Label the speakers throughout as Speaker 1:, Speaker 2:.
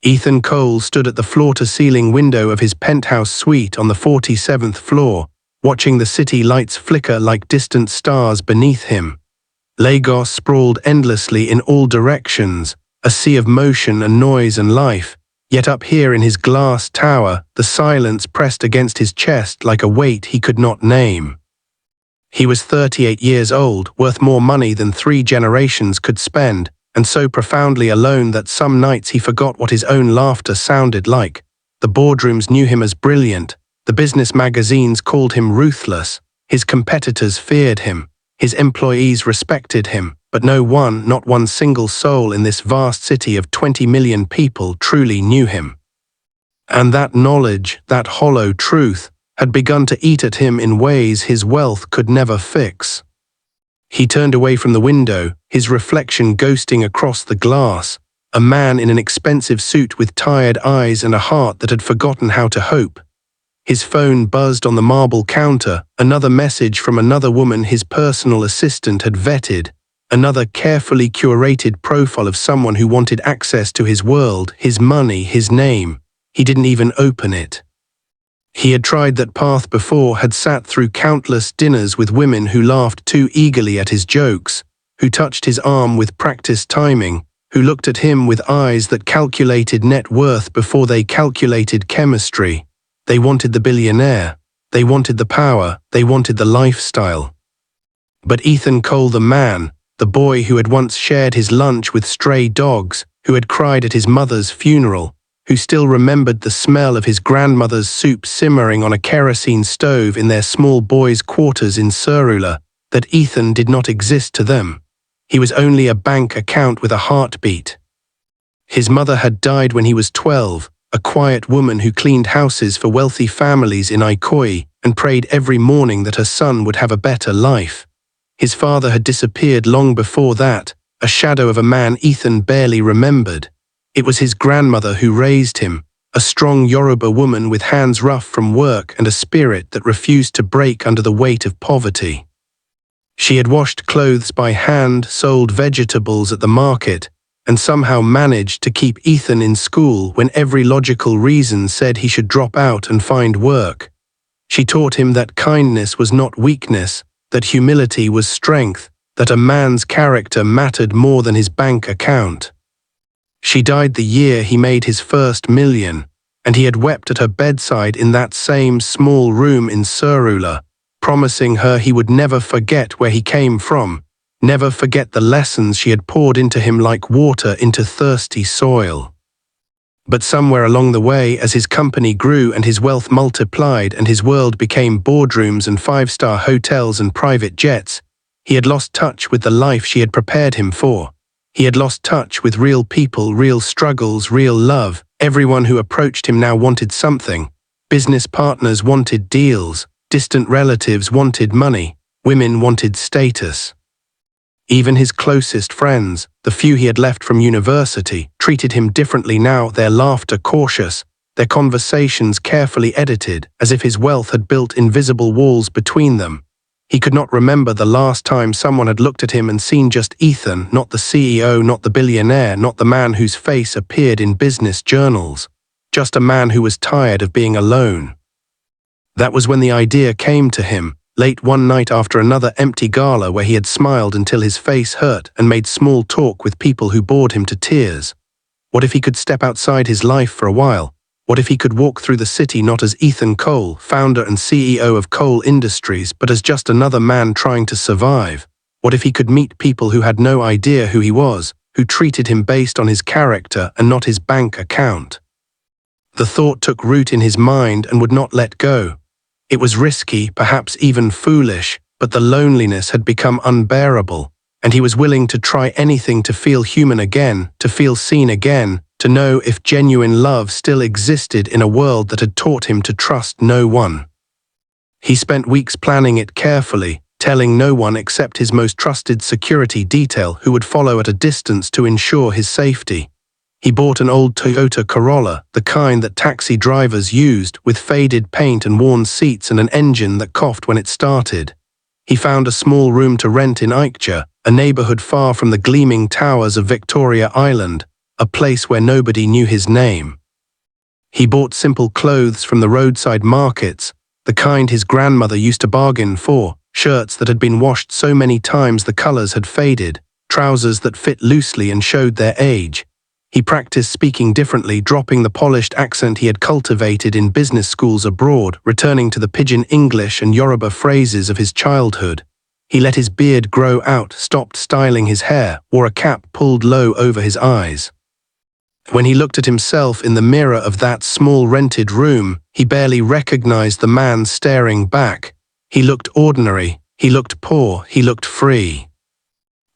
Speaker 1: Ethan Cole stood at the floor-to-ceiling window of his penthouse suite on the 47th floor, watching the city lights flicker like distant stars beneath him. Lagos sprawled endlessly in all directions, a sea of motion and noise and life, yet up here in his glass tower, the silence pressed against his chest like a weight he could not name. He was 38 years old, worth more money than 3 generations could spend, and so profoundly alone that some nights he forgot what his own laughter sounded like. The boardrooms knew him as brilliant, the business magazines called him ruthless, his competitors feared him, his employees respected him, but no one, not one single soul in this vast city of 20 million people truly knew him. And that knowledge, that hollow truth, had begun to eat at him in ways his wealth could never fix. He turned away from the window, his reflection ghosting across the glass, a man in an expensive suit with tired eyes and a heart that had forgotten how to hope. His phone buzzed on the marble counter, another message from another woman his personal assistant had vetted, another carefully curated profile of someone who wanted access to his world, his money, his name. He didn't even open it. He had tried that path before, had sat through countless dinners with women who laughed too eagerly at his jokes, who touched his arm with practiced timing, who looked at him with eyes that calculated net worth before they calculated chemistry. They wanted the billionaire, they wanted the power, they wanted the lifestyle. But Ethan Cole, the man, the boy who had once shared his lunch with stray dogs, who had cried at his mother's funeral, who still remembered the smell of his grandmother's soup simmering on a kerosene stove in their small boys' quarters in Surula, that Ethan did not exist to them. He was only a bank account with a heartbeat. His mother had died when he was 12, a quiet woman who cleaned houses for wealthy families in Ikoyi and prayed every morning that her son would have a better life. His father had disappeared long before that, a shadow of a man Ethan barely remembered. It was his grandmother who raised him, a strong Yoruba woman with hands rough from work and a spirit that refused to break under the weight of poverty. She had washed clothes by hand, sold vegetables at the market, and somehow managed to keep Ethan in school when every logical reason said he should drop out and find work. She taught him that kindness was not weakness, that humility was strength, that a man's character mattered more than his bank account. She died the year he made his first million, and he had wept at her bedside in that same small room in Surula, promising her he would never forget where he came from, never forget the lessons she had poured into him like water into thirsty soil. But somewhere along the way, as his company grew and his wealth multiplied and his world became boardrooms and 5-star hotels and private jets, he had lost touch with the life she had prepared him for. He had lost touch with real people, real struggles, real love. Everyone who approached him now wanted something. Business partners wanted deals, distant relatives wanted money, women wanted status. Even his closest friends, the few he had left from university, treated him differently now, their laughter cautious, their conversations carefully edited, as if his wealth had built invisible walls between them. He could not remember the last time someone had looked at him and seen just Ethan, not the CEO, not the billionaire, not the man whose face appeared in business journals, just a man who was tired of being alone. That was when the idea came to him, late one night after another empty gala where he had smiled until his face hurt and made small talk with people who bored him to tears. What if he could step outside his life for a while? What if he could walk through the city not as Ethan Cole, founder and CEO of Cole Industries, but as just another man trying to survive? What if he could meet people who had no idea who he was, who treated him based on his character and not his bank account? The thought took root in his mind and would not let go. It was risky, perhaps even foolish, but the loneliness had become unbearable, and he was willing to try anything to feel human again, to feel seen again, to know if genuine love still existed in a world that had taught him to trust no one. He spent weeks planning it carefully, telling no one except his most trusted security detail who would follow at a distance to ensure his safety. He bought an old Toyota Corolla, the kind that taxi drivers used, with faded paint and worn seats and an engine that coughed when it started. He found a small room to rent in Ikja, a neighborhood far from the gleaming towers of Victoria Island, a place where nobody knew his name. He bought simple clothes from the roadside markets, the kind his grandmother used to bargain for, shirts that had been washed so many times the colors had faded, trousers that fit loosely and showed their age. He practiced speaking differently, dropping the polished accent he had cultivated in business schools abroad, returning to the pidgin English and Yoruba phrases of his childhood. He let his beard grow out, stopped styling his hair, wore a cap pulled low over his eyes. When he looked at himself in the mirror of that small rented room, he barely recognized the man staring back. He looked ordinary, he looked poor, he looked free.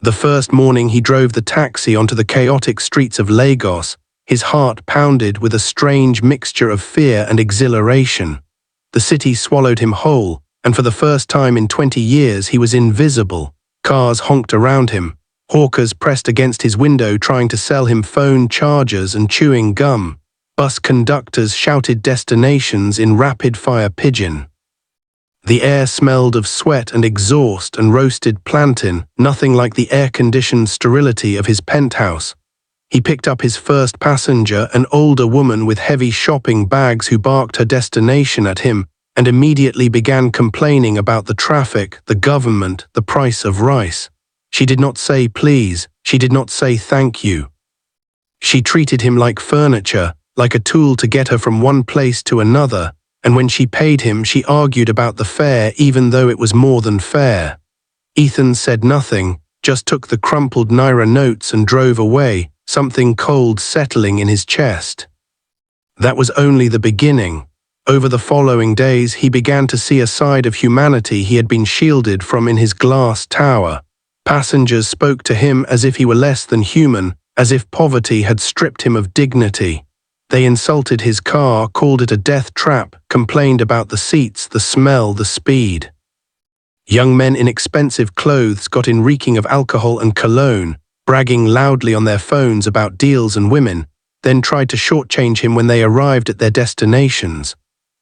Speaker 1: The first morning he drove the taxi onto the chaotic streets of Lagos, his heart pounded with a strange mixture of fear and exhilaration. The city swallowed him whole, and for the first time in 20 years he was invisible. Cars honked around him. Hawkers pressed against his window trying to sell him phone chargers and chewing gum. Bus conductors shouted destinations in rapid-fire pidgin. The air smelled of sweat and exhaust and roasted plantain, nothing like the air-conditioned sterility of his penthouse. He picked up his first passenger, an older woman with heavy shopping bags who barked her destination at him, and immediately began complaining about the traffic, the government, the price of rice. She did not say please, she did not say thank you. She treated him like furniture, like a tool to get her from one place to another, and when she paid him she argued about the fare even though it was more than fair. Ethan said nothing, just took the crumpled Naira notes and drove away, something cold settling in his chest. That was only the beginning. Over the following days he began to see a side of humanity he had been shielded from in his glass tower. Passengers spoke to him as if he were less than human, as if poverty had stripped him of dignity. They insulted his car, called it a death trap, complained about the seats, the smell, the speed. Young men in expensive clothes got in reeking of alcohol and cologne, bragging loudly on their phones about deals and women, then tried to shortchange him when they arrived at their destinations.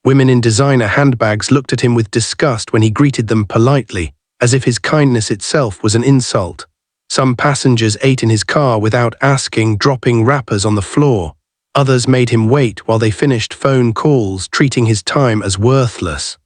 Speaker 1: Women in designer handbags looked at him with disgust when he greeted them politely, as if his kindness itself was an insult. Some passengers ate in his car without asking, dropping wrappers on the floor. Others made him wait while they finished phone calls, treating his time as worthless.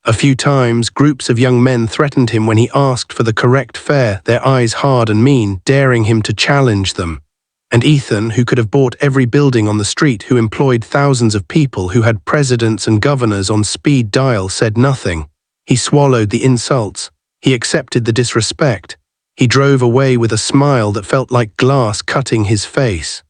Speaker 1: A few times, groups of young men threatened him when he asked for the correct fare, their eyes hard and mean, daring him to challenge them. And Ethan, who could have bought every building on the street, who employed thousands of people, who had presidents and governors on speed dial, said nothing. He swallowed the insults. He accepted the disrespect. He drove away with a smile that felt like glass cutting his face.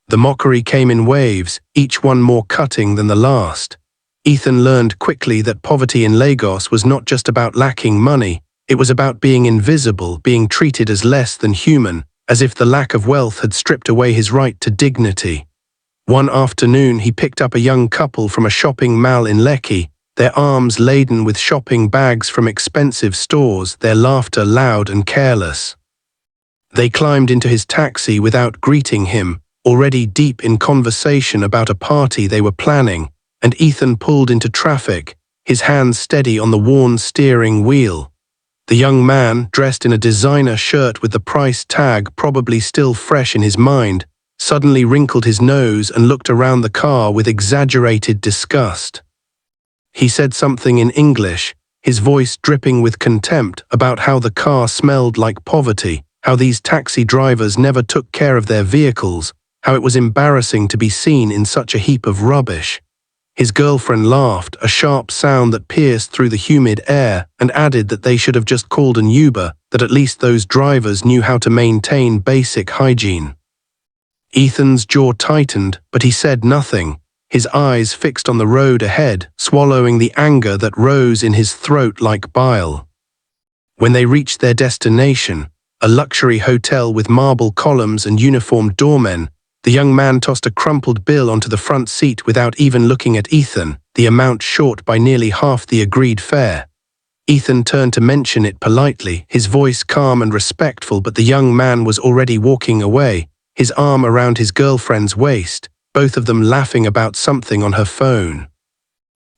Speaker 1: The mockery came in waves, each one more cutting than the last. Ethan learned quickly that poverty in Lagos was not just about lacking money, it was about being invisible, being treated as less than human, as if the lack of wealth had stripped away his right to dignity. One afternoon he picked up a young couple from a shopping mall in Lekki, their arms laden with shopping bags from expensive stores, their laughter loud and careless. They climbed into his taxi without greeting him, already deep in conversation about a party they were planning, and Ethan pulled into traffic, his hands steady on the worn steering wheel. The young man, dressed in a designer shirt with the price tag probably still fresh in his mind, suddenly wrinkled his nose and looked around the car with exaggerated disgust. He said something in English, his voice dripping with contempt, about how the car smelled like poverty, how these taxi drivers never took care of their vehicles, how it was embarrassing to be seen in such a heap of rubbish. His girlfriend laughed, a sharp sound that pierced through the humid air, and added that they should have just called an Uber, that at least those drivers knew how to maintain basic hygiene. Ethan's jaw tightened, but he said nothing, his eyes fixed on the road ahead, swallowing the anger that rose in his throat like bile. When they reached their destination, a luxury hotel with marble columns and uniformed doormen, the young man tossed a crumpled bill onto the front seat without even looking at Ethan, the amount short by nearly half the agreed fare. Ethan turned to mention it politely, his voice calm and respectful, but the young man was already walking away, his arm around his girlfriend's waist, both of them laughing about something on her phone.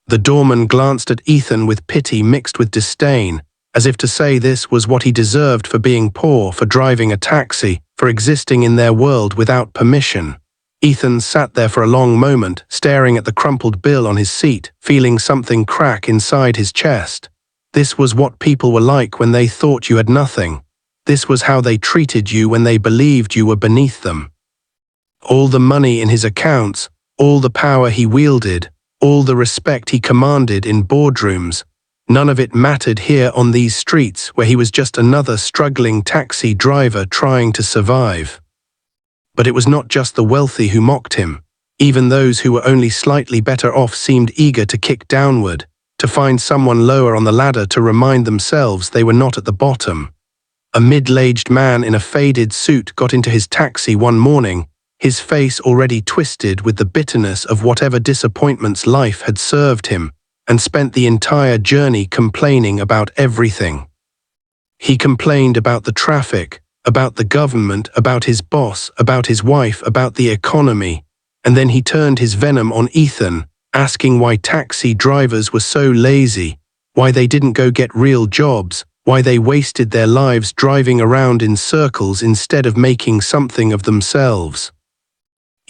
Speaker 1: The doorman glanced at Ethan with pity mixed with disdain, as if to say this was what he deserved for being poor, for driving a taxi, for existing in their world without permission. Ethan sat there for a long moment, staring at the crumpled bill on his seat, feeling something crack inside his chest. This was what people were like when they thought you had nothing. This was how they treated you when they believed you were beneath them. All the money in his accounts, all the power he wielded, all the respect he commanded in boardrooms, none of it mattered here on these streets where he was just another struggling taxi driver trying to survive. But it was not just the wealthy who mocked him. Even those who were only slightly better off seemed eager to kick downward, to find someone lower on the ladder to remind themselves they were not at the bottom. A middle-aged man in a faded suit got into his taxi one morning, his face already twisted with the bitterness of whatever disappointments life had served him, and spent the entire journey complaining about everything. He complained about the traffic, about the government, about his boss, about his wife, about the economy, and then he turned his venom on Ethan, asking why taxi drivers were so lazy, why they didn't go get real jobs, why they wasted their lives driving around in circles instead of making something of themselves.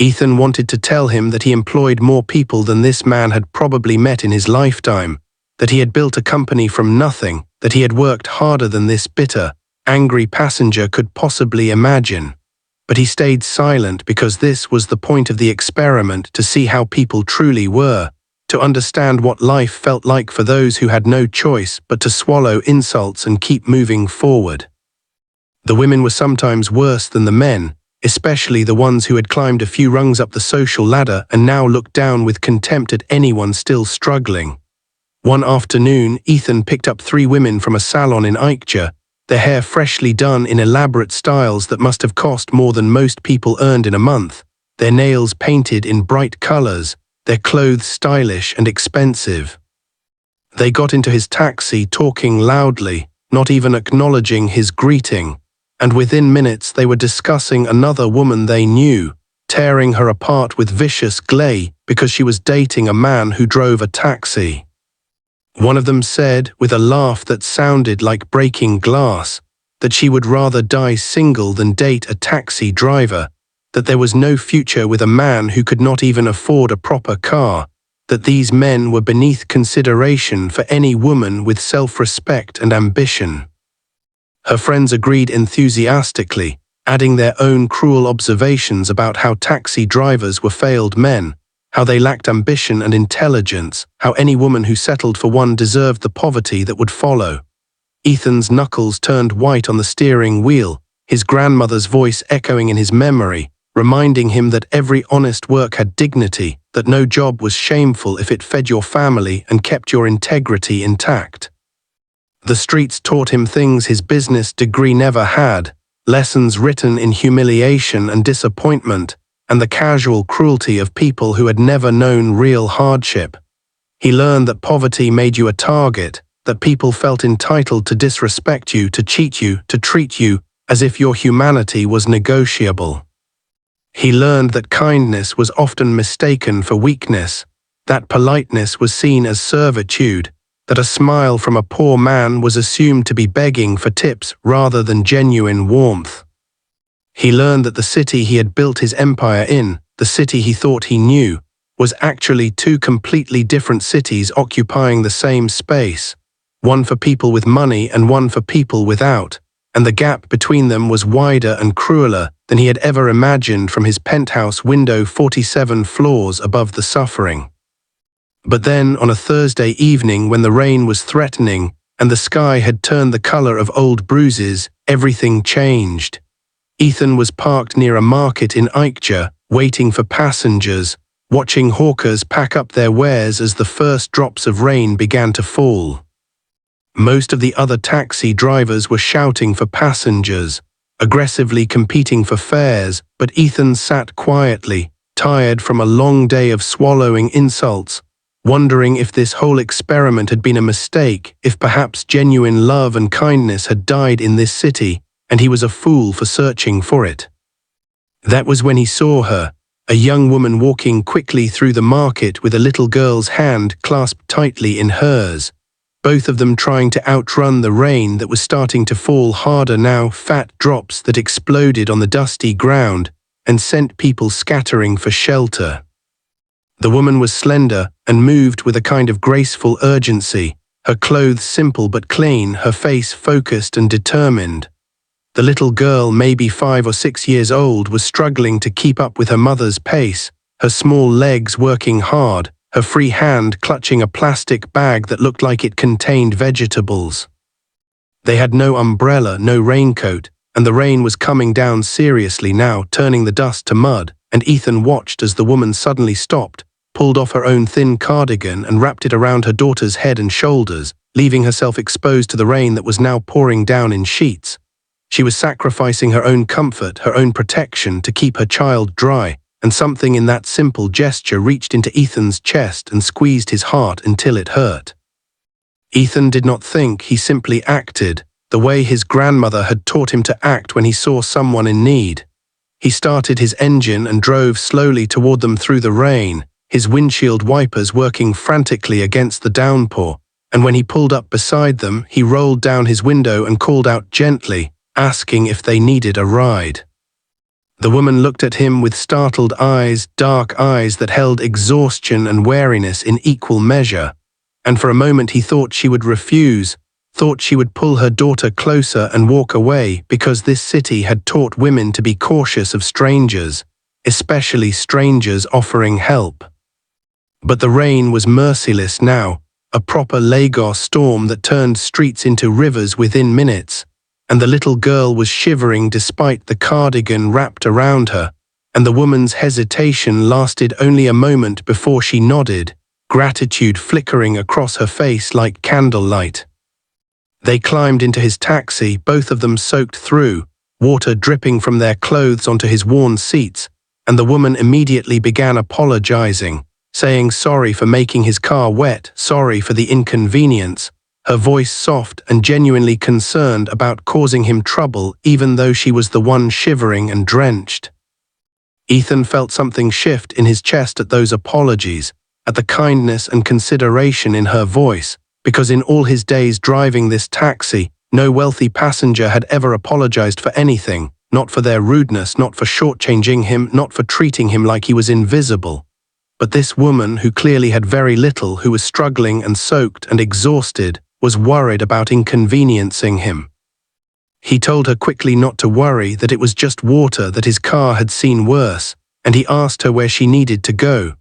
Speaker 1: Ethan wanted to tell him that he employed more people than this man had probably met in his lifetime, that he had built a company from nothing, that he had worked harder than this bitter, angry passenger could possibly imagine. But he stayed silent because this was the point of the experiment, to see how people truly were, to understand what life felt like for those who had no choice but to swallow insults and keep moving forward. The women were sometimes worse than the men, especially the ones who had climbed a few rungs up the social ladder and now looked down with contempt at anyone still struggling. One afternoon, Ethan picked up 3 women from a salon in Ikea, their hair freshly done in elaborate styles that must have cost more than most people earned in a month, their nails painted in bright colors, their clothes stylish and expensive. They got into his taxi talking loudly, not even acknowledging his greeting, and within minutes they were discussing another woman they knew, tearing her apart with vicious glee because she was dating a man who drove a taxi. One of them said, with a laugh that sounded like breaking glass, that she would rather die single than date a taxi driver, that there was no future with a man who could not even afford a proper car, that these men were beneath consideration for any woman with self-respect and ambition. Her friends agreed enthusiastically, adding their own cruel observations about how taxi drivers were failed men, how they lacked ambition and intelligence, how any woman who settled for one deserved the poverty that would follow. Ethan's knuckles turned white on the steering wheel, his grandmother's voice echoing in his memory, reminding him that every honest work had dignity, that no job was shameful if it fed your family and kept your integrity intact. The streets taught him things his business degree never had, lessons written in humiliation and disappointment, and the casual cruelty of people who had never known real hardship. He learned that poverty made you a target, that people felt entitled to disrespect you, to cheat you, to treat you as if your humanity was negotiable. He learned that kindness was often mistaken for weakness, that politeness was seen as servitude, that a smile from a poor man was assumed to be begging for tips rather than genuine warmth. He learned that the city he had built his empire in, the city he thought he knew, was actually 2 completely different cities occupying the same space, one for people with money and one for people without, and the gap between them was wider and crueler than he had ever imagined from his penthouse window 47 floors above the suffering. But then, on a Thursday evening when the rain was threatening and the sky had turned the color of old bruises, everything changed. Ethan was parked near a market in Ikea, waiting for passengers, watching hawkers pack up their wares as the first drops of rain began to fall. Most of the other taxi drivers were shouting for passengers, aggressively competing for fares, but Ethan sat quietly, tired from a long day of swallowing insults, wondering if this whole experiment had been a mistake, if perhaps genuine love and kindness had died in this city, and he was a fool for searching for it. That was when he saw her, a young woman walking quickly through the market with a little girl's hand clasped tightly in hers. both of them trying to outrun the rain that was starting to fall harder now, fat drops that exploded on the dusty ground and sent people scattering for shelter. The woman was slender and moved with a kind of graceful urgency, her clothes simple but clean, her face focused and determined. The little girl, maybe 5 or 6 years old, was struggling to keep up with her mother's pace, her small legs working hard, her free hand clutching a plastic bag that looked like it contained vegetables. They had no umbrella, no raincoat, and the rain was coming down seriously now, turning the dust to mud, and Ethan watched as the woman suddenly stopped, pulled off her own thin cardigan and wrapped it around her daughter's head and shoulders, leaving herself exposed to the rain that was now pouring down in sheets. She was sacrificing her own comfort, her own protection to keep her child dry, and something in that simple gesture reached into Ethan's chest and squeezed his heart until it hurt. Ethan did not think, he simply acted, the way his grandmother had taught him to act when he saw someone in need. He started his engine and drove slowly toward them through the rain, his windshield wipers working frantically against the downpour, and when he pulled up beside them, he rolled down his window and called out gently, asking if they needed a ride. The woman looked at him with startled eyes, dark eyes that held exhaustion and weariness in equal measure, and for a moment he thought she would refuse, thought she would pull her daughter closer and walk away because this city had taught women to be cautious of strangers, especially strangers offering help. But the rain was merciless now, a proper Lagos storm that turned streets into rivers within minutes, and the little girl was shivering despite the cardigan wrapped around her, and the woman's hesitation lasted only a moment before she nodded, gratitude flickering across her face like candlelight. They climbed into his taxi, both of them soaked through, water dripping from their clothes onto his worn seats, and the woman immediately began apologizing, saying sorry for making his car wet, sorry for the inconvenience, her voice soft and genuinely concerned about causing him trouble even though she was the one shivering and drenched. Ethan felt something shift in his chest at those apologies, at the kindness and consideration in her voice, because in all his days driving this taxi, no wealthy passenger had ever apologized for anything, not for their rudeness, not for shortchanging him, not for treating him like he was invisible. But this woman, who clearly had very little, who was struggling and soaked and exhausted, was worried about inconveniencing him. He told her quickly not to worry, that it was just water, that his car had seen worse, and he asked her where she needed to go.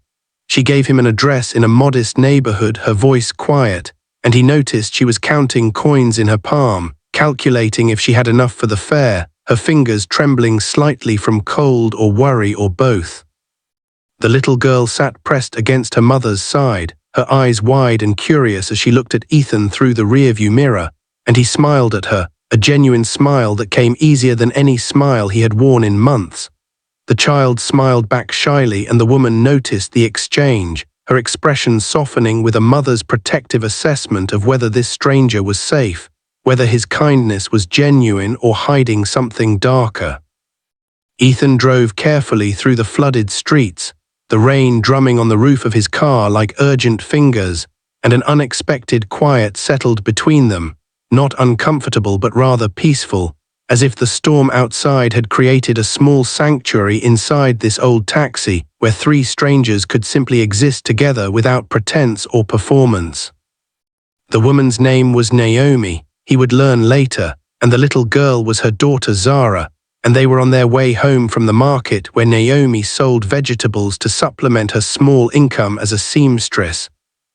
Speaker 1: She gave him an address in a modest neighborhood, her voice quiet, and he noticed she was counting coins in her palm, calculating if she had enough for the fare, her fingers trembling slightly from cold or worry or both. The little girl sat pressed against her mother's side, her eyes wide and curious as she looked at Ethan through the rearview mirror, and he smiled at her, a genuine smile that came easier than any smile he had worn in months. The child smiled back shyly, and the woman noticed the exchange, her expression softening with a mother's protective assessment of whether this stranger was safe, whether his kindness was genuine or hiding something darker. Ethan drove carefully through the flooded streets, the rain drumming on the roof of his car like urgent fingers, and an unexpected quiet settled between them, not uncomfortable but rather peaceful, as if the storm outside had created a small sanctuary inside this old taxi where three strangers could simply exist together without pretense or performance. The woman's name was Naomi, he would learn later, and the little girl was her daughter Zara, and they were on their way home from the market where Naomi sold vegetables to supplement her small income as a seamstress,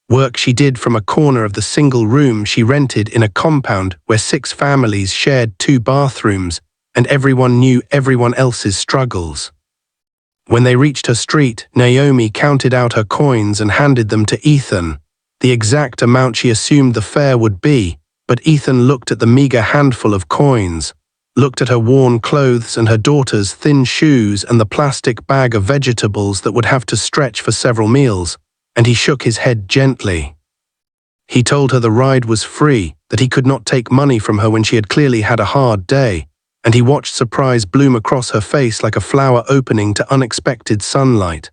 Speaker 1: work she did from a corner of the single room she rented in a compound where 6 families shared 2 bathrooms, and everyone knew everyone else's struggles. When they reached her street, Naomi counted out her coins and handed them to Ethan, the exact amount she assumed the fare would be, but Ethan looked at the meager handful of coins, looked at her worn clothes and her daughter's thin shoes and the plastic bag of vegetables that would have to stretch for several meals, and he shook his head gently. He told her the ride was free, that he could not take money from her when she had clearly had a hard day, and he watched surprise bloom across her face like a flower opening to unexpected sunlight.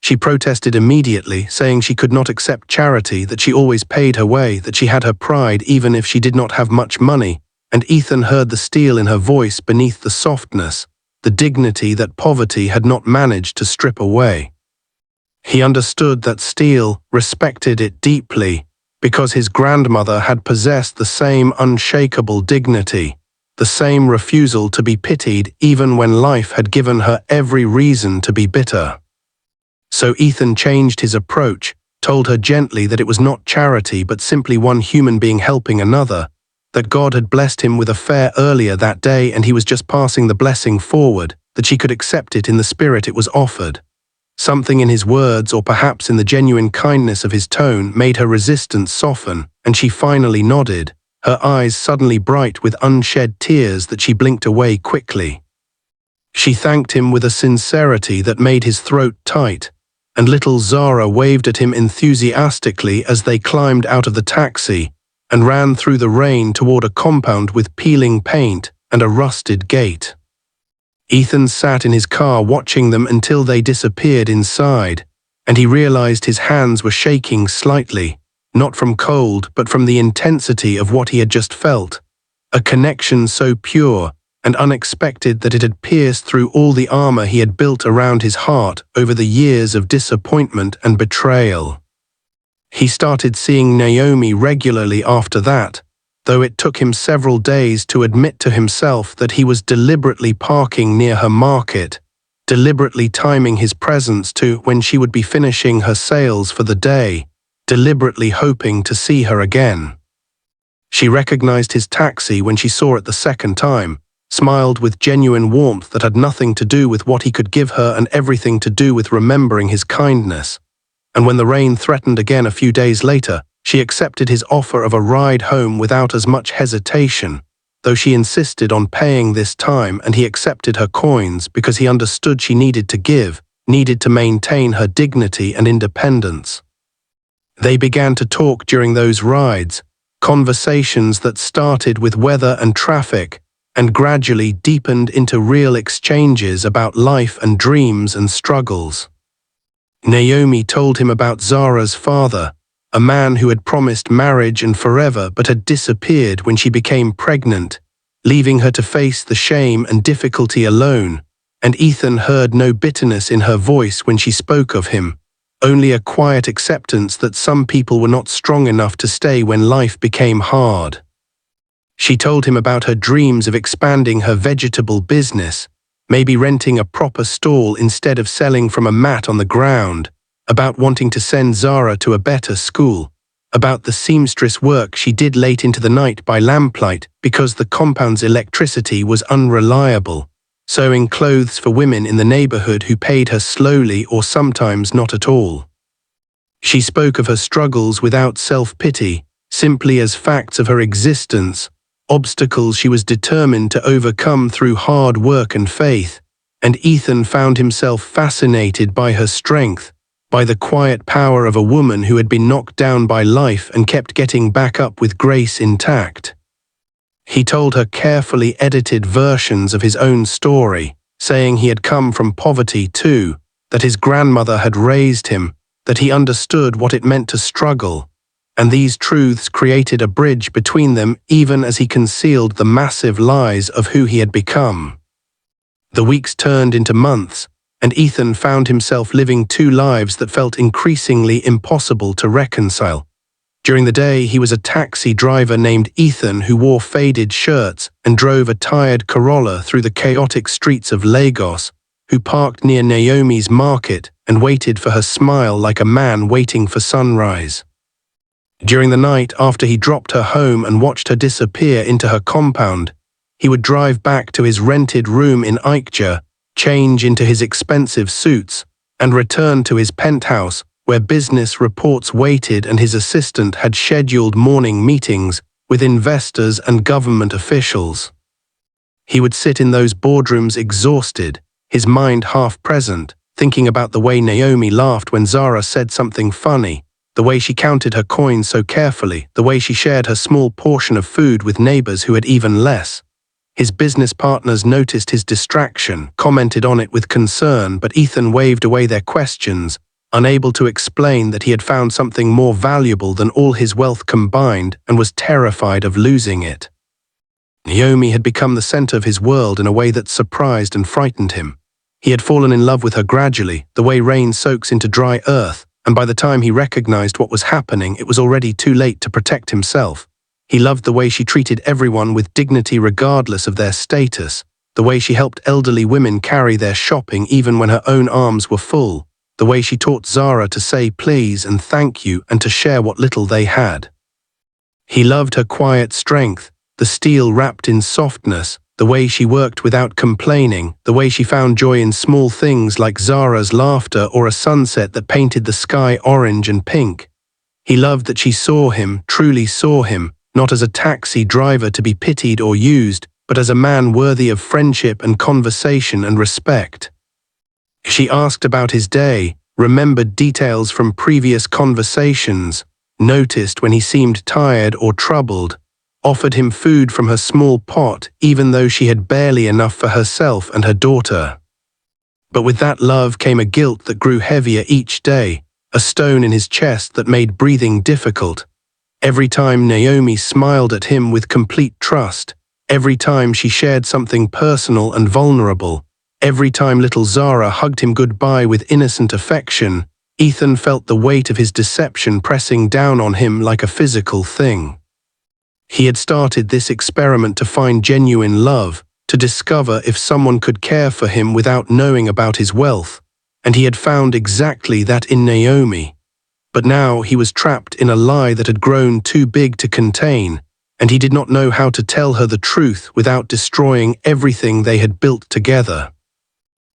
Speaker 1: She protested immediately, saying she could not accept charity, that she always paid her way, that she had her pride even if she did not have much money, and Ethan heard the steel in her voice beneath the softness, the dignity that poverty had not managed to strip away. He understood that steel respected it deeply, because his grandmother had possessed the same unshakable dignity, the same refusal to be pitied even when life had given her every reason to be bitter. So Ethan changed his approach, told her gently that it was not charity but simply one human being helping another, that God had blessed him with a fare earlier that day and he was just passing the blessing forward, that she could accept it in the spirit it was offered. Something in his words, or perhaps in the genuine kindness of his tone, made her resistance soften, and she finally nodded, her eyes suddenly bright with unshed tears that she blinked away quickly. She thanked him with a sincerity that made his throat tight, and little Zara waved at him enthusiastically as they climbed out of the taxi and ran through the rain toward a compound with peeling paint and a rusted gate. Ethan sat in his car watching them until they disappeared inside, and he realized his hands were shaking slightly, not from cold but from the intensity of what he had just felt, a connection so pure and unexpected that it had pierced through all the armor he had built around his heart over the years of disappointment and betrayal. He started seeing Naomi regularly after that, though it took him several days to admit to himself that he was deliberately parking near her market, deliberately timing his presence to when she would be finishing her sales for the day, deliberately hoping to see her again. She recognized his taxi when she saw it the second time, smiled with genuine warmth that had nothing to do with what he could give her and everything to do with remembering his kindness. And when the rain threatened again a few days later, she accepted his offer of a ride home without as much hesitation, though she insisted on paying this time, and he accepted her coins because he understood she needed to give, needed to maintain her dignity and independence. They began to talk during those rides, conversations that started with weather and traffic, and gradually deepened into real exchanges about life and dreams and struggles. Naomi told him about Zara's father, a man who had promised marriage and forever but had disappeared when she became pregnant, leaving her to face the shame and difficulty alone, and Ethan heard no bitterness in her voice when she spoke of him, only a quiet acceptance that some people were not strong enough to stay when life became hard. She told him about her dreams of expanding her vegetable business, maybe renting a proper stall instead of selling from a mat on the ground, about wanting to send Zara to a better school, about the seamstress work she did late into the night by lamplight because the compound's electricity was unreliable, sewing clothes for women in the neighborhood who paid her slowly or sometimes not at all. She spoke of her struggles without self-pity, simply as facts of her existence, obstacles she was determined to overcome through hard work and faith, and Ethan found himself fascinated by her strength, by the quiet power of a woman who had been knocked down by life and kept getting back up with grace intact. He told her carefully edited versions of his own story, saying he had come from poverty too, that his grandmother had raised him, that he understood what it meant to struggle, and these truths created a bridge between them even as he concealed the massive lies of who he had become. The weeks turned into months, and Ethan found himself living two lives that felt increasingly impossible to reconcile. During the day, he was a taxi driver named Ethan who wore faded shirts and drove a tired Corolla through the chaotic streets of Lagos, who parked near Naomi's market and waited for her smile like a man waiting for sunrise. During the night, after he dropped her home and watched her disappear into her compound, he would drive back to his rented room in Ikja, change into his expensive suits, and return to his penthouse where business reports waited and his assistant had scheduled morning meetings with investors and government officials. He would sit in those boardrooms exhausted, his mind half present, thinking about the way Naomi laughed when Zara said something funny, the way she counted her coins so carefully, the way she shared her small portion of food with neighbors who had even less. His business partners noticed his distraction, commented on it with concern, but Ethan waved away their questions, unable to explain that he had found something more valuable than all his wealth combined and was terrified of losing it. Naomi had become the center of his world in a way that surprised and frightened him. He had fallen in love with her gradually, the way rain soaks into dry earth, and by the time he recognized what was happening, it was already too late to protect himself. He loved the way she treated everyone with dignity regardless of their status, the way she helped elderly women carry their shopping even when her own arms were full, the way she taught Zara to say please and thank you and to share what little they had. He loved her quiet strength, the steel wrapped in softness, the way she worked without complaining, the way she found joy in small things like Zara's laughter or a sunset that painted the sky orange and pink. He loved that she saw him, truly saw him, not as a taxi driver to be pitied or used, but as a man worthy of friendship and conversation and respect. She asked about his day, remembered details from previous conversations, noticed when he seemed tired or troubled, offered him food from her small pot even though she had barely enough for herself and her daughter. But with that love came a guilt that grew heavier each day, a stone in his chest that made breathing difficult. Every time Naomi smiled at him with complete trust, every time she shared something personal and vulnerable, every time little Zara hugged him goodbye with innocent affection, Ethan felt the weight of his deception pressing down on him like a physical thing. He had started this experiment to find genuine love, to discover if someone could care for him without knowing about his wealth, and he had found exactly that in Naomi. But now he was trapped in a lie that had grown too big to contain, and he did not know how to tell her the truth without destroying everything they had built together.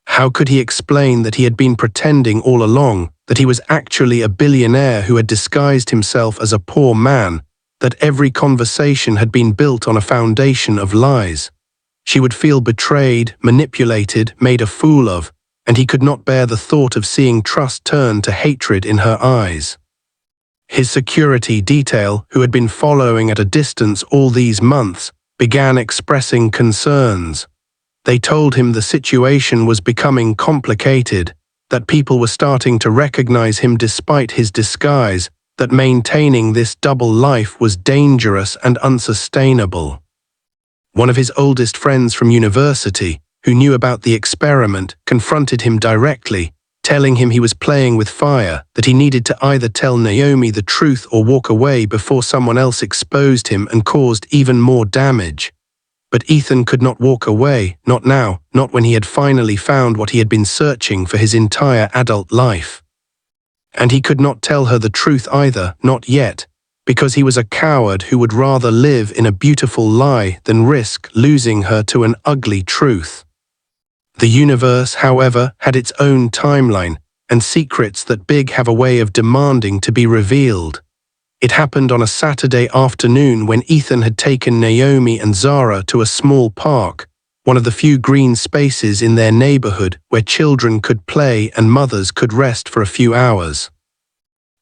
Speaker 1: How could he explain that he had been pretending all along, that he was actually a billionaire who had disguised himself as a poor man, that every conversation had been built on a foundation of lies? She would feel betrayed, manipulated, made a fool of, and he could not bear the thought of seeing trust turn to hatred in her eyes. His security detail, who had been following at a distance all these months, began expressing concerns. They told him the situation was becoming complicated, that people were starting to recognize him despite his disguise, that maintaining this double life was dangerous and unsustainable. One of his oldest friends from university, who knew about the experiment, confronted him directly, telling him he was playing with fire, that he needed to either tell Naomi the truth or walk away before someone else exposed him and caused even more damage. But Ethan could not walk away, not now, not when he had finally found what he had been searching for his entire adult life. And he could not tell her the truth either, not yet, because he was a coward who would rather live in a beautiful lie than risk losing her to an ugly truth. The universe, however, had its own timeline, and secrets that big have a way of demanding to be revealed. It happened on a Saturday afternoon when Ethan had taken Naomi and Zara to a small park, one of the few green spaces in their neighborhood where children could play and mothers could rest for a few hours.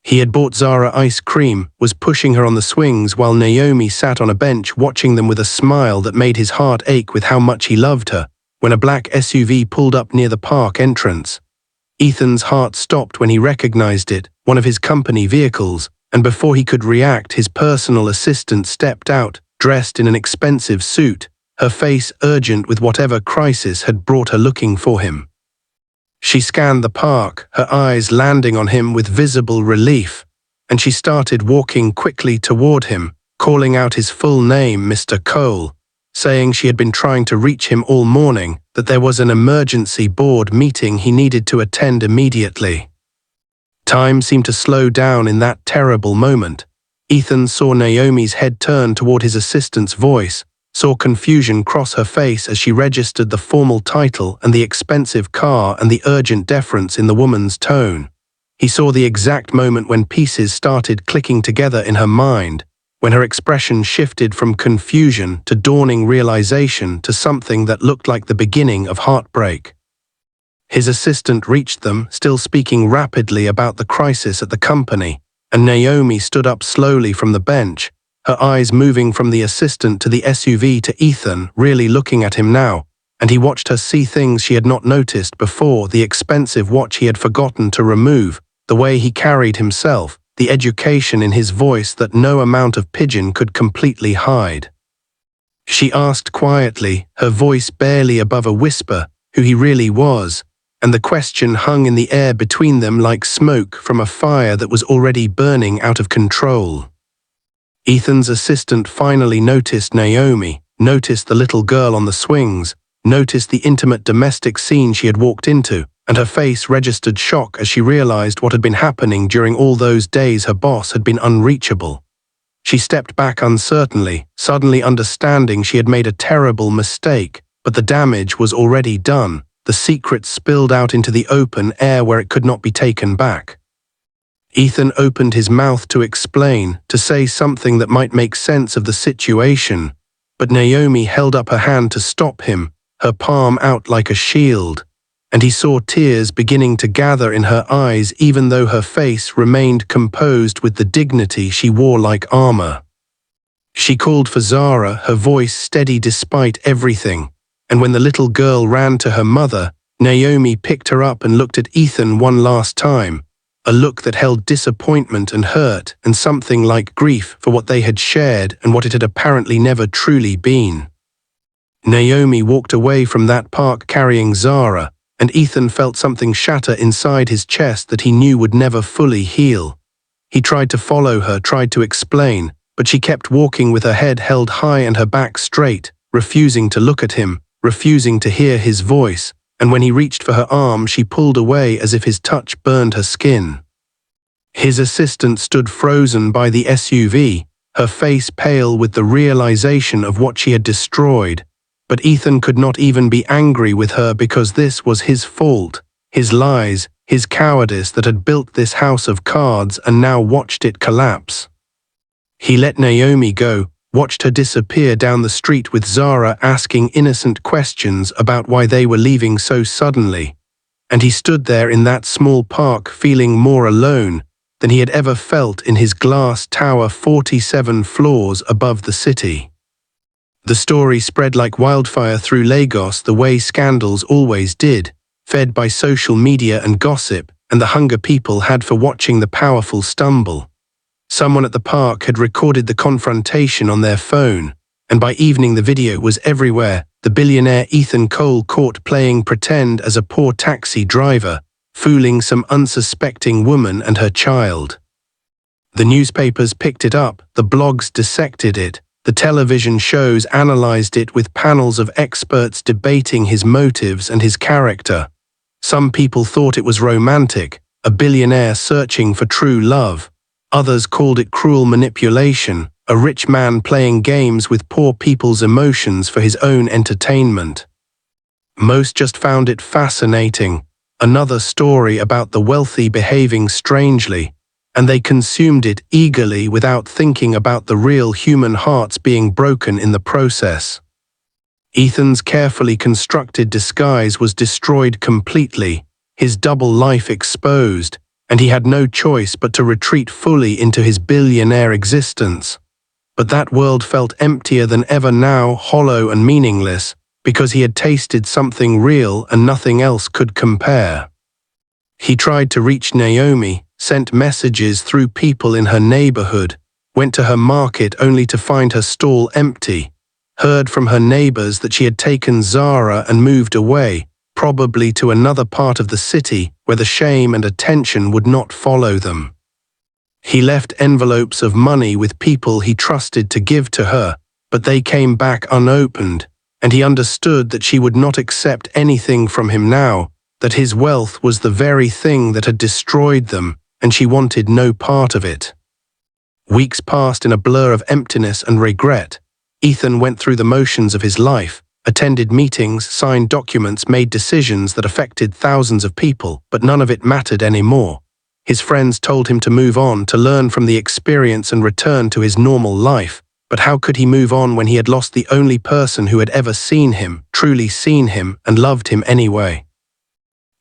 Speaker 1: He had bought Zara ice cream, was pushing her on the swings while Naomi sat on a bench watching them with a smile that made his heart ache with how much he loved her, when a black SUV pulled up near the park entrance. Ethan's heart stopped when he recognized it, one of his company vehicles, and before he could react, his personal assistant stepped out, dressed in an expensive suit, her face urgent with whatever crisis had brought her looking for him. She scanned the park, her eyes landing on him with visible relief, and she started walking quickly toward him, calling out his full name, Mr. Cole, saying she had been trying to reach him all morning, that there was an emergency board meeting he needed to attend immediately. Time seemed to slow down in that terrible moment. Ethan saw Naomi's head turn toward his assistant's voice, saw confusion cross her face as she registered the formal title and the expensive car and the urgent deference in the woman's tone. He saw the exact moment when pieces started clicking together in her mind, when her expression shifted from confusion to dawning realization to something that looked like the beginning of heartbreak. His assistant reached them, still speaking rapidly about the crisis at the company, and Naomi stood up slowly from the bench, her eyes moving from the assistant to the SUV to Ethan, really looking at him now, and he watched her see things she had not noticed before, the expensive watch he had forgotten to remove, the way he carried himself, the education in his voice that no amount of pidgin could completely hide. She asked quietly, her voice barely above a whisper, who he really was, and the question hung in the air between them like smoke from a fire that was already burning out of control. Ethan's assistant finally noticed Naomi, noticed the little girl on the swings, noticed the intimate domestic scene she had walked into, and her face registered shock as she realized what had been happening during all those days her boss had been unreachable. She stepped back uncertainly, suddenly understanding she had made a terrible mistake, but the damage was already done. The secret spilled out into the open air where it could not be taken back. Ethan opened his mouth to explain, to say something that might make sense of the situation, but Naomi held up her hand to stop him, her palm out like a shield, and he saw tears beginning to gather in her eyes even though her face remained composed with the dignity she wore like armor. She called for Zara, her voice steady despite everything, and when the little girl ran to her mother, Naomi picked her up and looked at Ethan one last time, a look that held disappointment and hurt and something like grief for what they had shared and what it had apparently never truly been. Naomi walked away from that park carrying Zara, and Ethan felt something shatter inside his chest that he knew would never fully heal. He tried to follow her, tried to explain, but she kept walking with her head held high and her back straight, refusing to look at him, refusing to hear his voice, and when he reached for her arm she pulled away as if his touch burned her skin. His assistant stood frozen by the SUV, her face pale with the realization of what she had destroyed, but Ethan could not even be angry with her because this was his fault, his lies, his cowardice that had built this house of cards and now watched it collapse. He let Naomi go, watched her disappear down the street with Zara asking innocent questions about why they were leaving so suddenly, and he stood there in that small park feeling more alone than he had ever felt in his glass tower 47 floors above the city. The story spread like wildfire through Lagos the way scandals always did, fed by social media and gossip and the hunger people had for watching the powerful stumble. Someone at the park had recorded the confrontation on their phone, and by evening the video was everywhere, the billionaire Ethan Cole caught playing pretend as a poor taxi driver, fooling some unsuspecting woman and her child. The newspapers picked it up, the blogs dissected it, the television shows analyzed it with panels of experts debating his motives and his character. Some people thought it was romantic, a billionaire searching for true love. Others called it cruel manipulation, a rich man playing games with poor people's emotions for his own entertainment. Most just found it fascinating, another story about the wealthy behaving strangely, and they consumed it eagerly without thinking about the real human hearts being broken in the process. Ethan's carefully constructed disguise was destroyed completely, his double life exposed, and he had no choice but to retreat fully into his billionaire existence. But that world felt emptier than ever now, hollow and meaningless, because he had tasted something real and nothing else could compare. He tried to reach Naomi, sent messages through people in her neighborhood, went to her market only to find her stall empty, heard from her neighbors that she had taken Zara and moved away, probably to another part of the city where the shame and attention would not follow them. He left envelopes of money with people he trusted to give to her, but they came back unopened, and he understood that she would not accept anything from him now, that his wealth was the very thing that had destroyed them, and she wanted no part of it. Weeks passed in a blur of emptiness and regret. Ethan went through the motions of his life, attended meetings, signed documents, made decisions that affected thousands of people, but none of it mattered anymore. His friends told him to move on, to learn from the experience and return to his normal life, but how could he move on when he had lost the only person who had ever seen him, truly seen him, and loved him anyway?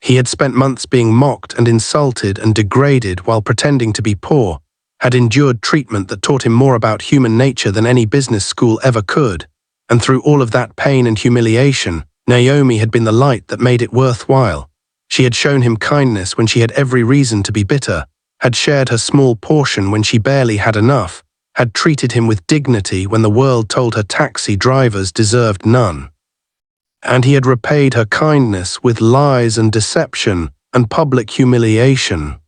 Speaker 1: He had spent months being mocked and insulted and degraded while pretending to be poor, had endured treatment that taught him more about human nature than any business school ever could, and through all of that pain and humiliation, Naomi had been the light that made it worthwhile. She had shown him kindness when she had every reason to be bitter, had shared her small portion when she barely had enough, had treated him with dignity when the world told her taxi drivers deserved none. And he had repaid her kindness with lies and deception and public humiliation.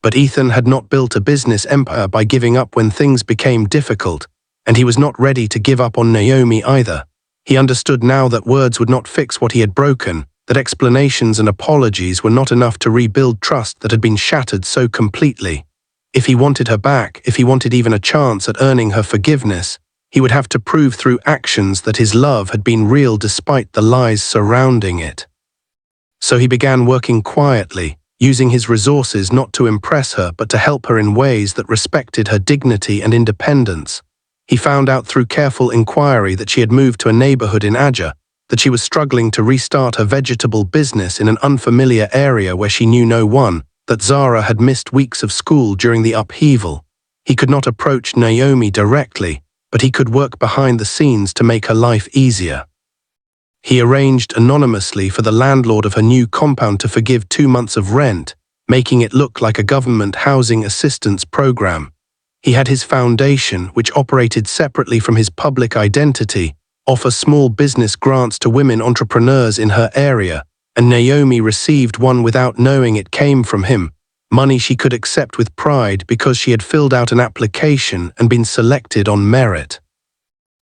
Speaker 1: But Ethan had not built a business empire by giving up when things became difficult, and he was not ready to give up on Naomi either. He understood now that words would not fix what he had broken, that explanations and apologies were not enough to rebuild trust that had been shattered so completely. If he wanted her back, if he wanted even a chance at earning her forgiveness, he would have to prove through actions that his love had been real despite the lies surrounding it. So he began working quietly, using his resources not to impress her but to help her in ways that respected her dignity and independence. He found out through careful inquiry that she had moved to a neighborhood in Aja, that she was struggling to restart her vegetable business in an unfamiliar area where she knew no one, that Zara had missed weeks of school during the upheaval. He could not approach Naomi directly, but he could work behind the scenes to make her life easier. He arranged anonymously for the landlord of her new compound to forgive 2 months of rent, making it look like a government housing assistance program. He had his foundation, which operated separately from his public identity, offer small business grants to women entrepreneurs in her area, and Naomi received one without knowing it came from him, money she could accept with pride because she had filled out an application and been selected on merit.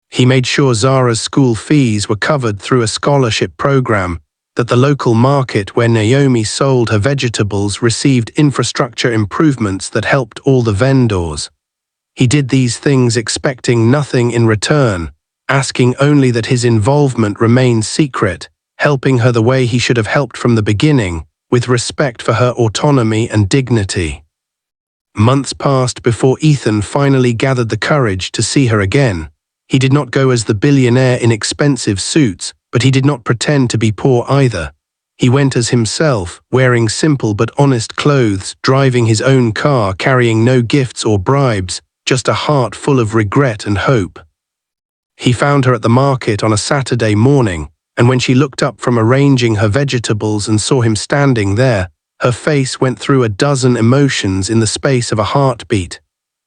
Speaker 1: He made sure Zara's school fees were covered through a scholarship program, that the local market where Naomi sold her vegetables received infrastructure improvements that helped all the vendors. He did these things expecting nothing in return, asking only that his involvement remain secret, helping her the way he should have helped from the beginning, with respect for her autonomy and dignity. Months passed before Ethan finally gathered the courage to see her again. He did not go as the billionaire in expensive suits, but he did not pretend to be poor either. He went as himself, wearing simple but honest clothes, driving his own car, carrying no gifts or bribes, just a heart full of regret and hope. He found her at the market on a Saturday morning, and when she looked up from arranging her vegetables and saw him standing there, her face went through a dozen emotions in the space of a heartbeat.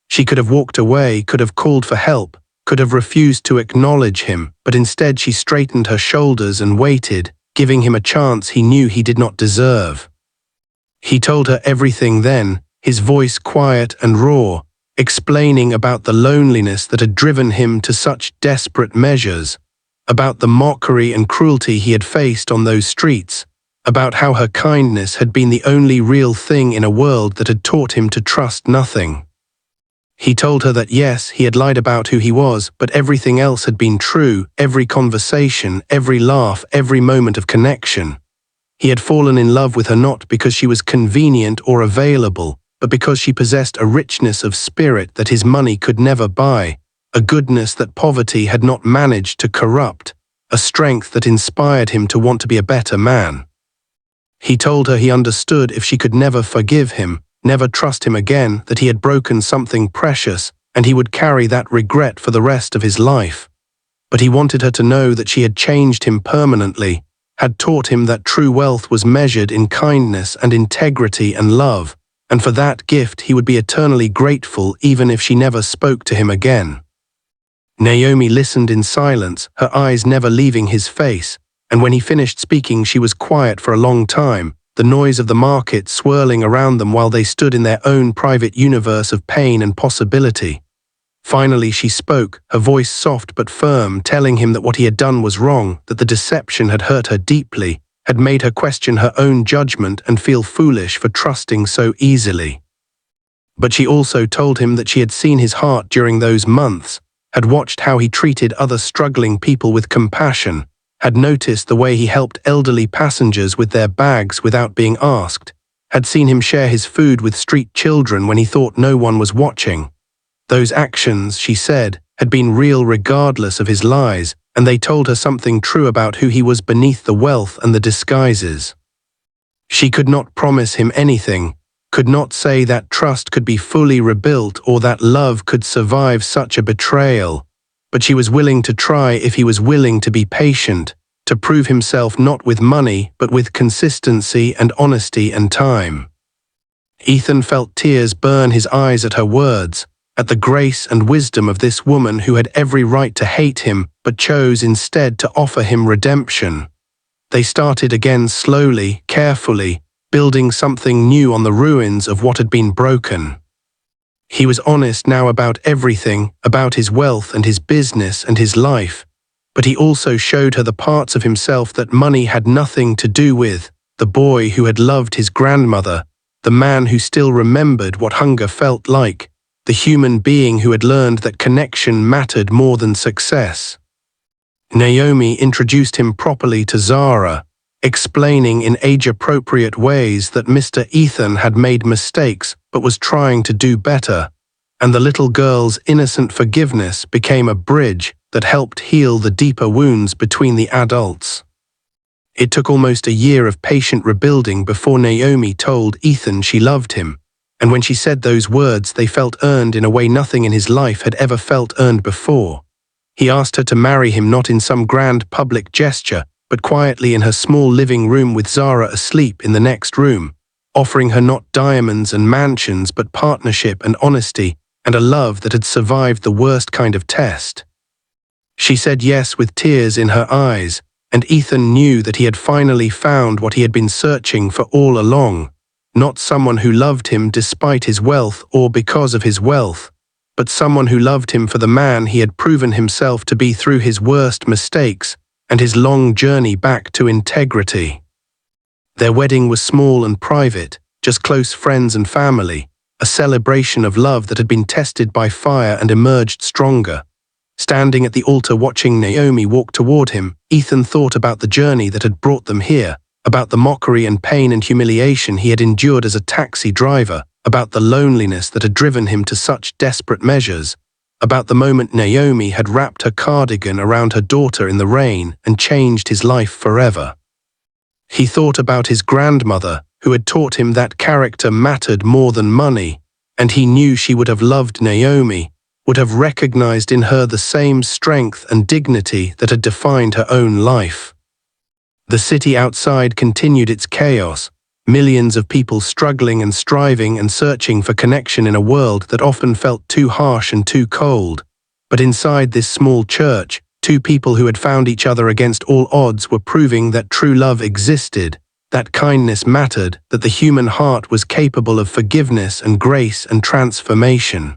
Speaker 1: She could have walked away, could have called for help, could have refused to acknowledge him, but instead she straightened her shoulders and waited, giving him a chance he knew he did not deserve. He told her everything then, his voice quiet and raw, explaining about the loneliness that had driven him to such desperate measures, about the mockery and cruelty he had faced on those streets, about how her kindness had been the only real thing in a world that had taught him to trust nothing. He told her that yes, he had lied about who he was, but everything else had been true, every conversation, every laugh, every moment of connection. He had fallen in love with her not because she was convenient or available, but because she possessed a richness of spirit that his money could never buy, a goodness that poverty had not managed to corrupt, a strength that inspired him to want to be a better man. He told her he understood if she could never forgive him, never trust him again, that he had broken something precious, and he would carry that regret for the rest of his life. But he wanted her to know that she had changed him permanently, had taught him that true wealth was measured in kindness and integrity and love, and for that gift he would be eternally grateful even if she never spoke to him again. Naomi listened in silence, her eyes never leaving his face, and when he finished speaking she was quiet for a long time, the noise of the market swirling around them while they stood in their own private universe of pain and possibility. Finally she spoke, her voice soft but firm, telling him that what he had done was wrong, that the deception had hurt her deeply, had made her question her own judgment and feel foolish for trusting so easily. But she also told him that she had seen his heart during those months, had watched how he treated other struggling people with compassion, had noticed the way he helped elderly passengers with their bags without being asked, had seen him share his food with street children when he thought no one was watching. Those actions, she said, had been real regardless of his lies, and they told her something true about who he was beneath the wealth and the disguises. She could not promise him anything, could not say that trust could be fully rebuilt or that love could survive such a betrayal, but she was willing to try if he was willing to be patient, to prove himself not with money but with consistency and honesty and time. Ethan felt tears burn his eyes at her words, at the grace and wisdom of this woman who had every right to hate him but chose instead to offer him redemption. They started again slowly, carefully, building something new on the ruins of what had been broken. He was honest now about everything, about his wealth and his business and his life, but he also showed her the parts of himself that money had nothing to do with, the boy who had loved his grandmother, the man who still remembered what hunger felt like, the human being who had learned that connection mattered more than success. Naomi introduced him properly to Zara, explaining in age-appropriate ways that Mr. Ethan had made mistakes but was trying to do better, and the little girl's innocent forgiveness became a bridge that helped heal the deeper wounds between the adults. It took almost a year of patient rebuilding before Naomi told Ethan she loved him, and when she said those words they felt earned in a way nothing in his life had ever felt earned before. He asked her to marry him not in some grand public gesture, but quietly in her small living room with Zara asleep in the next room, offering her not diamonds and mansions but partnership and honesty and a love that had survived the worst kind of test. She said yes with tears in her eyes, and Ethan knew that he had finally found what he had been searching for all along, not someone who loved him despite his wealth or because of his wealth, but someone who loved him for the man he had proven himself to be through his worst mistakes and his long journey back to integrity. Their wedding was small and private, just close friends and family, a celebration of love that had been tested by fire and emerged stronger. Standing at the altar watching Naomi walk toward him, Ethan thought about the journey that had brought them here, about the mockery and pain and humiliation he had endured as a taxi driver, about the loneliness that had driven him to such desperate measures, about the moment Naomi had wrapped her cardigan around her daughter in the rain and changed his life forever. He thought about his grandmother, who had taught him that character mattered more than money, and he knew she would have loved Naomi, would have recognized in her the same strength and dignity that had defined her own life. The city outside continued its chaos, millions of people struggling and striving and searching for connection in a world that often felt too harsh and too cold. But inside this small church, two people who had found each other against all odds were proving that true love existed, that kindness mattered, that the human heart was capable of forgiveness and grace and transformation.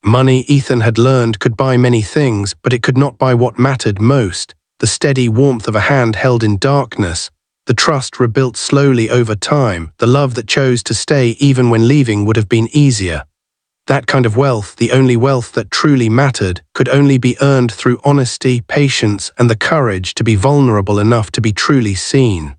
Speaker 1: Money, Ethan had learned, could buy many things, but it could not buy what mattered most, the steady warmth of a hand held in darkness, the trust rebuilt slowly over time, the love that chose to stay even when leaving would have been easier. That kind of wealth, the only wealth that truly mattered, could only be earned through honesty, patience, and the courage to be vulnerable enough to be truly seen.